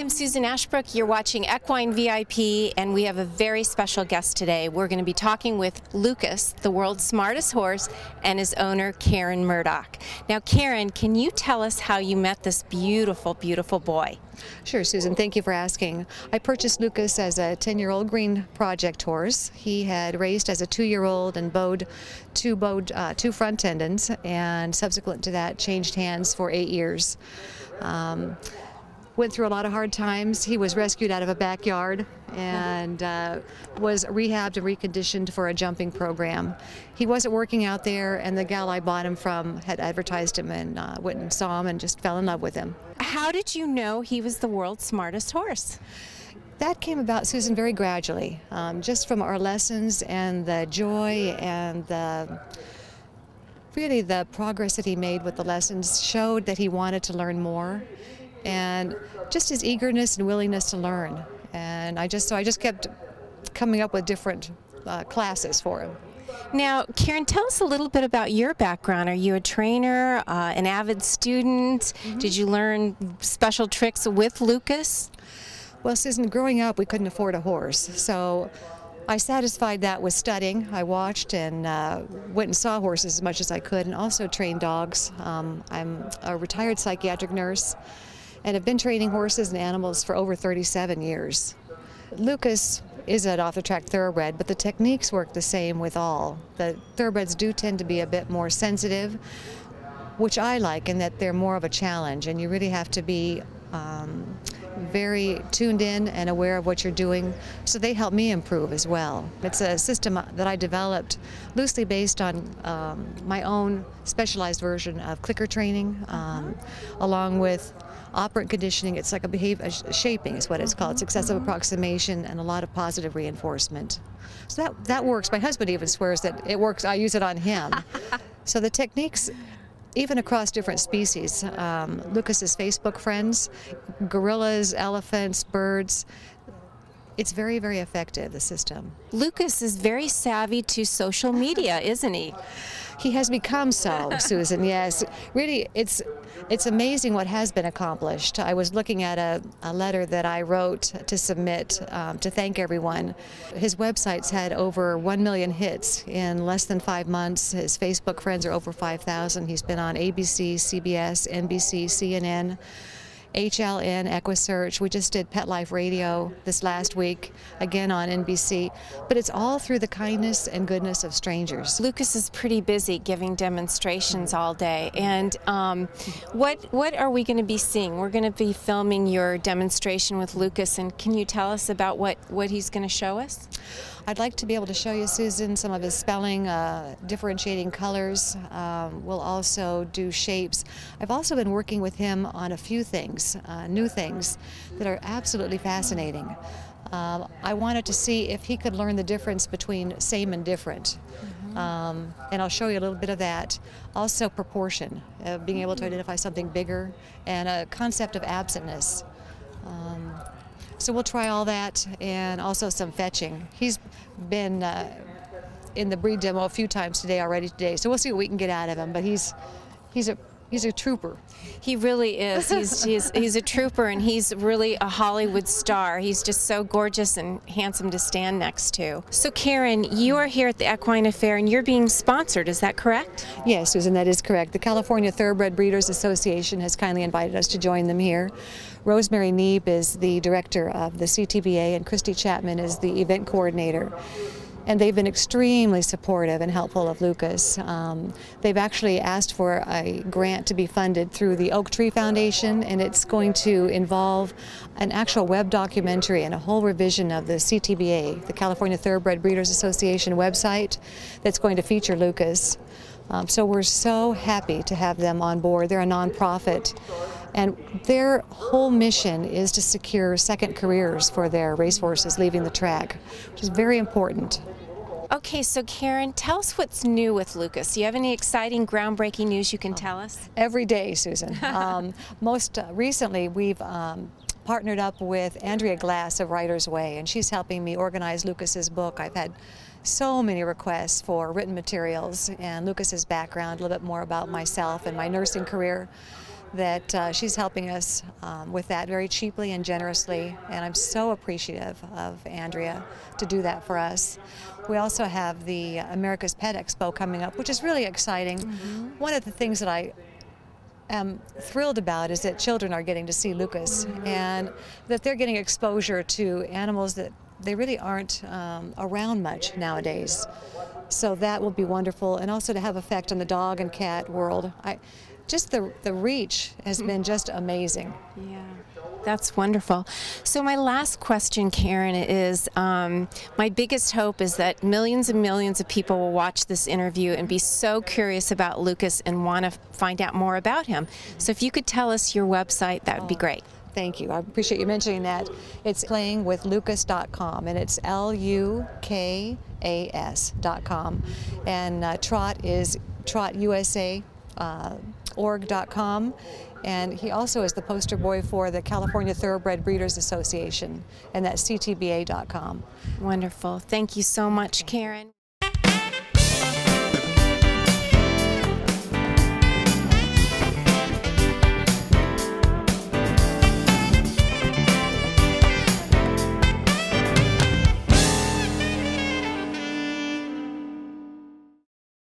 I'm Susan Ashbrook. You're watching Equine VIP, and we have a very special guest today. We're going to be talking with Lukas, the world's smartest horse, and his owner, Karen Murdock. Now, Karen, can you tell us how you met this beautiful, beautiful boy? Sure, Susan. Thank you for asking. I purchased Lukas as a 10-year-old green project horse. He had raced as a 2-year-old and bowed two front tendons, and subsequent to that changed hands for 8 years. Went through a lot of hard times. He was rescued out of a backyard and was rehabbed and reconditioned for a jumping program. He wasn't working out there, and the gal I bought him from had advertised him, and went and saw him and just fell in love with him. How did you know he was the world's smartest horse? That came about, Susan, very gradually, just from our lessons and the joy and really the progress that he made with the lessons showed that he wanted to learn more, and just his eagerness and willingness to learn. And I just kept coming up with different classes for him. Now, Karen, tell us a little bit about your background. Are you a trainer, an avid student? Did you learn special tricks with Lukas? Well, Susan, growing up, we couldn't afford a horse, so I satisfied that with studying. I watched and went and saw horses as much as I could, and also trained dogs. I'm a retired psychiatric nurse and have been training horses and animals for over 37 years. Lukas is an off-the-track thoroughbred, but the techniques work the same with all. The thoroughbreds do tend to be a bit more sensitive, which I like, in that they're more of a challenge, and you really have to be very tuned in and aware of what you're doing, so they help me improve as well. It's a system that I developed loosely based on my own specialized version of clicker training, along with operant conditioning. It's like a shaping is what it's called. It's excessive approximation and a lot of positive reinforcement. So that works. My husband even swears that it works. I use it on him. So the techniques, even across different species, Lukas's Facebook friends, gorillas, elephants, birds, it's very, very effective, the system. Lukas is very savvy to social media, isn't he? He has become so, Susan, yes. Really, it's amazing what has been accomplished. I was looking at a letter that I wrote to submit to thank everyone. His website's had over 1 million hits in less than 5 months. His Facebook friends are over 5,000. He's been on ABC, CBS, NBC, CNN, HLN, EquiSearch. We just did Pet Life Radio this last week, again on NBC. But it's all through the kindness and goodness of strangers. Lukas is pretty busy giving demonstrations all day. And what are we going to be seeing? We're going to be filming your demonstration with Lukas, and can you tell us about what he's going to show us? I'd like to be able to show you, Susan, some of his spelling, differentiating colors. We'll also do shapes. I've also been working with him on a few things, new things, that are absolutely fascinating. I wanted to see if he could learn the difference between same and different. And I'll show you a little bit of that. Also proportion, being able to identify something bigger, and a concept of absentness. So we'll try all that, and also some fetching. He's been in the breed demo a few times today, so we'll see what we can get out of him. But he's a trooper. He really is. He's a trooper, and he's really a Hollywood star. He's just so gorgeous and handsome to stand next to. So Karen, you are here at the Equine Affair, and you're being sponsored, is that correct? Yes, Susan, that is correct. The California Thoroughbred Breeders Association has kindly invited us to join them here. Rosemary Neeb is the director of the CTBA, and Christy Chapman is the event coordinator. And they've been extremely supportive and helpful of Lukas. They've actually asked for a grant to be funded through the Oak Tree Foundation, and it's going to involve an actual web documentary and a whole revision of the CTBA, the California Thoroughbred Breeders Association website, that's going to feature Lukas. So we're so happy to have them on board. They're a nonprofit, and their whole mission is to secure second careers for their racehorses leaving the track, which is very important. Okay, so Karen, tell us what's new with Lukas. Do you have any exciting, groundbreaking news you can tell us? Every day, Susan. Most recently, we've partnered up with Andrea Glass of Writer's Way, and she's helping me organize Lukas's book. I've had so many requests for written materials and Lukas's background, a little bit more about myself and my nursing career, that she's helping us with that very cheaply and generously, and I'm so appreciative of Andrea to do that for us. We also have the America's Pet Expo coming up, which is really exciting. One of the things that I am thrilled about is that children are getting to see Lukas, and that they're getting exposure to animals that they really aren't around much nowadays. So that will be wonderful, and also to have effect on the dog and cat world. Just the reach has been just amazing. Yeah, that's wonderful. So my last question, Karen, is my biggest hope is that millions and millions of people will watch this interview and be so curious about Lukas and want to find out more about him. So if you could tell us your website, that would be great. Thank you. I appreciate you mentioning that. It's playingwithlukas.com, and it's LUKAS.com. And Trot is trotusa.org.com. And he also is the poster boy for the California Thoroughbred Breeders Association, and that's ctba.com. Wonderful. Thank you so much, Karen.